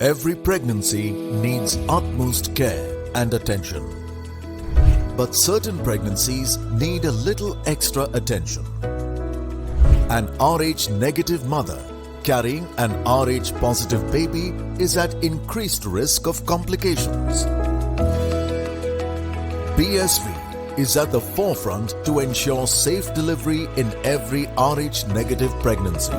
Every pregnancy needs utmost care and attention. But certain pregnancies need a little extra attention. An Rh negative mother carrying an Rh positive baby is at increased risk of complications. BSV is at the forefront to ensure safe delivery in every Rh negative pregnancy.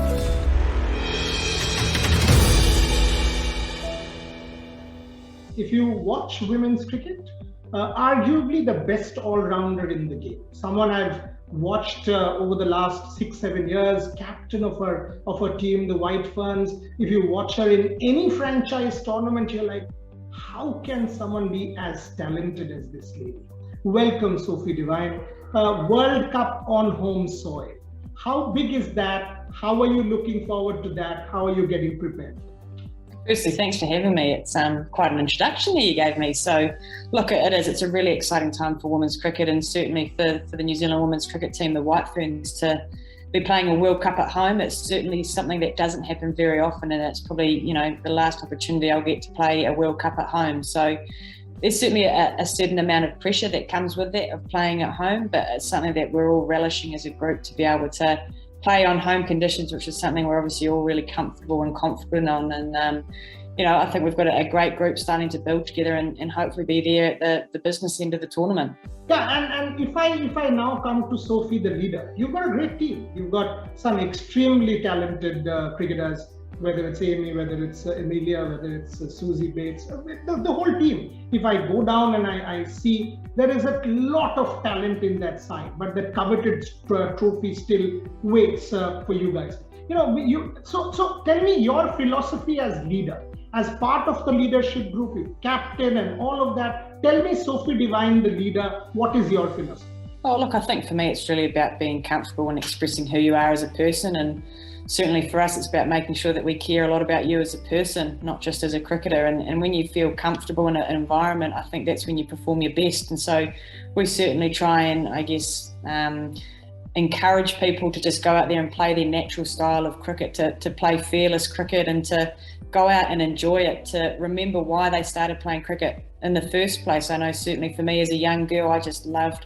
If you watch women's cricket, arguably the best all-rounder in the game. Someone I've watched over the last 6-7 years, captain of her team, the White Ferns. If you watch her in any franchise tournament, you're like, how can someone be as talented as this lady? Welcome, Sophie Devine. World Cup on home soil. How big is that? How are you looking forward to that? How are you getting prepared? Firstly, thanks for having me. It's quite an introduction that you gave me. So, look, it's a really exciting time for women's cricket, and certainly for the New Zealand women's cricket team, the White Ferns, to be playing a World Cup at home. It's certainly something that doesn't happen very often, and it's probably, the last opportunity I'll get to play a World Cup at home. So there's certainly a certain amount of pressure that comes with that of playing at home, but it's something that we're all relishing as a group to be able to play on home conditions, which is something we're obviously all really comfortable and confident on. And, I think we've got a great group starting to build together and hopefully be there at the business end of the tournament. Yeah, and if I now come to Sophie, the leader, you've got a great team. You've got some extremely talented cricketers, whether it's Amy, whether it's Emilia, whether it's Susie Bates, the whole team. If I go down and I see there is a lot of talent in that side, but the coveted trophy still waits for you guys. So tell me your philosophy as leader, as part of the leadership group, captain and all of that. Tell me, Sophie Devine, the leader, what is your philosophy? Oh, look, I think for me, it's really about being comfortable and expressing who you are as a person. And certainly for us, it's about making sure that we care a lot about you as a person, not just as a cricketer. And when you feel comfortable in an environment, I think that's when you perform your best. And so we certainly try and, encourage people to just go out there and play their natural style of cricket, to play fearless cricket and to go out and enjoy it, to remember why they started playing cricket in the first place. I know certainly for me as a young girl, I just loved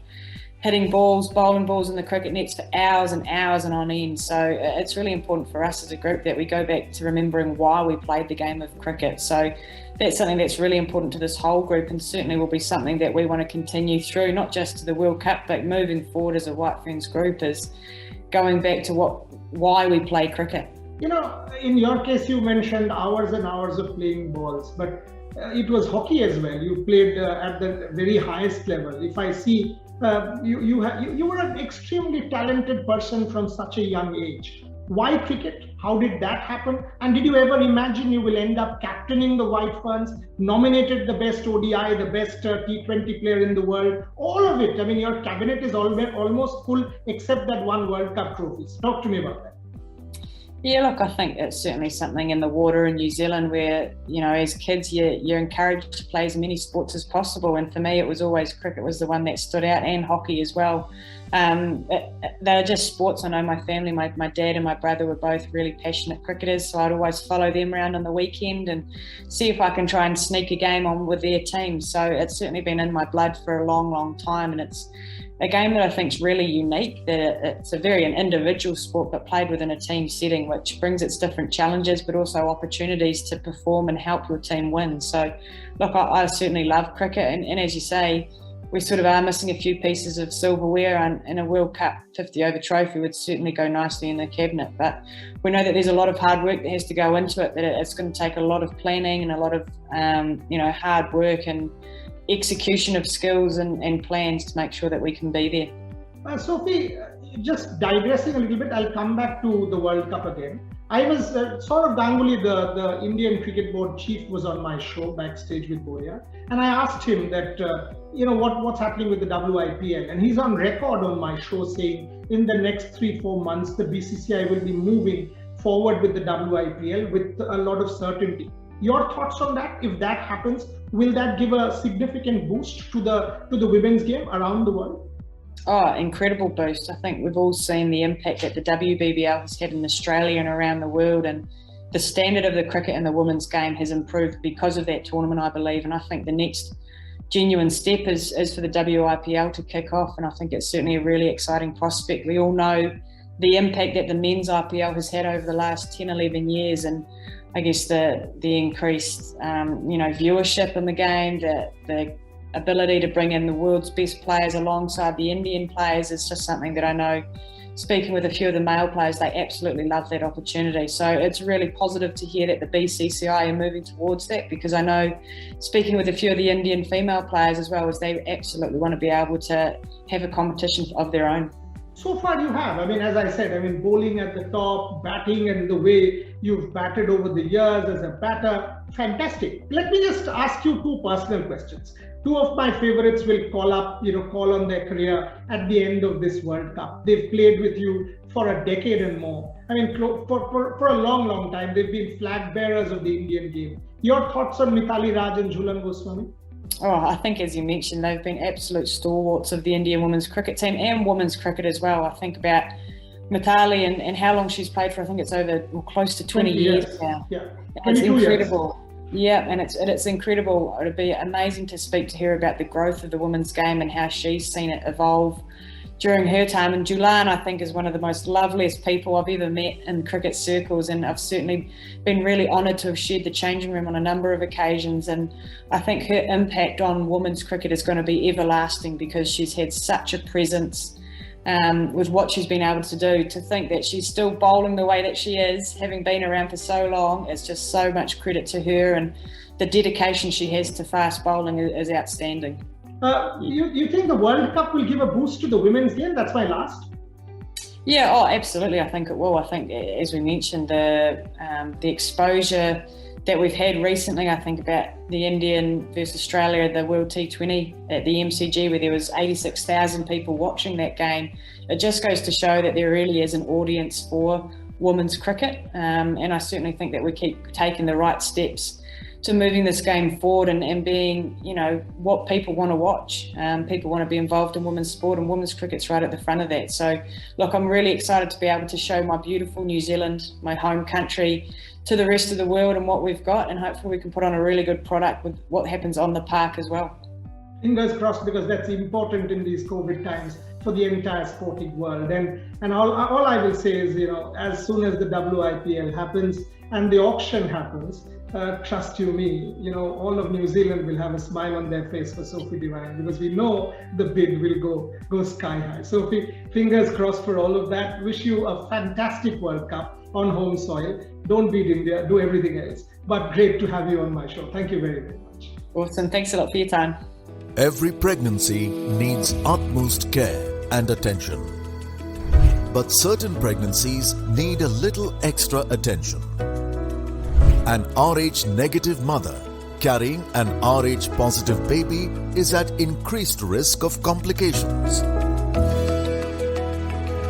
hitting balls, bowling balls in the cricket nets for hours and hours and on end. So it's really important for us as a group that we go back to remembering why we played the game of cricket. So that's something that's really important to this whole group, and certainly will be something that we want to continue through, not just to the World Cup, but moving forward as a White Ferns group, is going back to why we play cricket. In your case, you mentioned hours and hours of playing balls, but it was hockey as well. You played at the very highest level. If I see you were an extremely talented person from such a young age. Why cricket? How did that happen? And did you ever imagine you will end up captaining the White Ferns, nominated the best ODI, the best T20 player in the world, all of it? I mean, your cabinet is almost full except that one World Cup trophy. Talk to me about that. Yeah, look, I think it's certainly something in the water in New Zealand where, as kids, you're encouraged to play as many sports as possible. And for me, it was always cricket was the one that stood out, and hockey as well. They're just sports. I know my family, my dad and my brother were both really passionate cricketers, so I'd always follow them around on the weekend and see if I can try and sneak a game on with their team. So it's certainly been in my blood for a long, long time, and it's a game that I think is really unique, that it's an individual sport but played within a team setting, which brings its different challenges but also opportunities to perform and help your team win. So look, I certainly love cricket, and as you say, we sort of are missing a few pieces of silverware, and a World Cup 50 over trophy would certainly go nicely in the cabinet. But we know that there's a lot of hard work that has to go into it, that it's going to take a lot of planning and a lot of hard work and execution of skills and plans to make sure that we can be there. Sophie, just digressing a little bit, I'll come back to the World Cup again. I was Saurav Ganguly, the Indian Cricket Board chief, was on my show backstage with Boria, and I asked him that what's happening with the WIPL, and he's on record on my show saying in the next 3-4 months the BCCI will be moving forward with the WIPL with a lot of certainty. Your thoughts on that? If that happens, will that give a significant boost to the women's game around the world? Oh, incredible boost. I think we've all seen the impact that the WBBL has had in Australia and around the world, and the standard of the cricket and the women's game has improved because of that tournament, I believe. And I think the next genuine step is for the WIPL to kick off. And I think it's certainly a really exciting prospect. We all know the impact that the men's IPL has had over the last 10, 11 years. And I guess the increased, viewership in the game, the ability to bring in the world's best players alongside the Indian players is just something that I know, speaking with a few of the male players, they absolutely love that opportunity. So it's really positive to hear that the BCCI are moving towards that, because I know, speaking with a few of the Indian female players as well, is they absolutely want to be able to have a competition of their own. So far you have. As I said, bowling at the top, batting, and the way you've batted over the years as a batter, fantastic. Let me just ask you two personal questions. Two of my favorites will call on their career at the end of this World Cup. They've played with you for a decade and more. For a long, long time, they've been flag bearers of the Indian game. Your thoughts on Mithali Raj and Jhulan Goswami? Oh, I think, as you mentioned, they've been absolute stalwarts of the Indian women's cricket team and women's cricket as well. I think about Mithali and how long she's played for. I think it's over close to 20 years now. Yeah, it's incredible. Yeah, and it's incredible. It'd be amazing to speak to her about the growth of the women's game and how she's seen it evolve during her time. And Jhulan, I think, is one of the most loveliest people I've ever met in cricket circles, and I've certainly been really honoured to have shared the changing room on a number of occasions. And I think her impact on women's cricket is going to be everlasting, because she's had such a presence with what she's been able to do. To think that she's still bowling the way that she is, having been around for so long, it's just so much credit to her, and the dedication she has to fast bowling is outstanding. You think the World Cup will give a boost to the women's game? That's my last. Yeah, absolutely. I think it will. I think, as we mentioned, the exposure that we've had recently, I think about the Indian versus Australia, the World T20 at the MCG, where there was 86,000 people watching that game. It just goes to show that there really is an audience for women's cricket. And I certainly think that we keep taking the right steps to moving this game forward and being, what people want to watch. People want to be involved in women's sport, and women's cricket's right at the front of that. So, look, I'm really excited to be able to show my beautiful New Zealand, my home country, to the rest of the world and what we've got, and hopefully we can put on a really good product with what happens on the park as well. Fingers crossed, because that's important in these COVID times for the entire sporting world. And all I will say is, as soon as the WIPL happens and the auction happens, trust you me, all of New Zealand will have a smile on their face for Sophie Devine, because we know the bid will go sky high. Sophie, fingers crossed for all of that. Wish you a fantastic World Cup on home soil. Don't beat India, do everything else. But great to have you on my show. Thank you very, very much. Awesome. Thanks a lot for your time. Every pregnancy needs utmost care and attention. But certain pregnancies need a little extra attention. An Rh negative mother carrying an Rh positive baby is at increased risk of complications.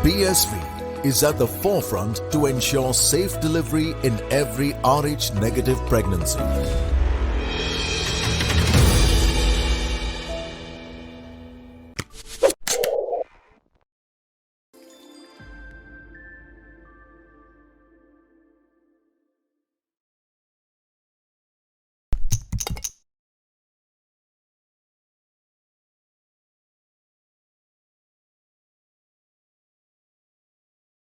BSV is at the forefront to ensure safe delivery in every Rh negative pregnancy.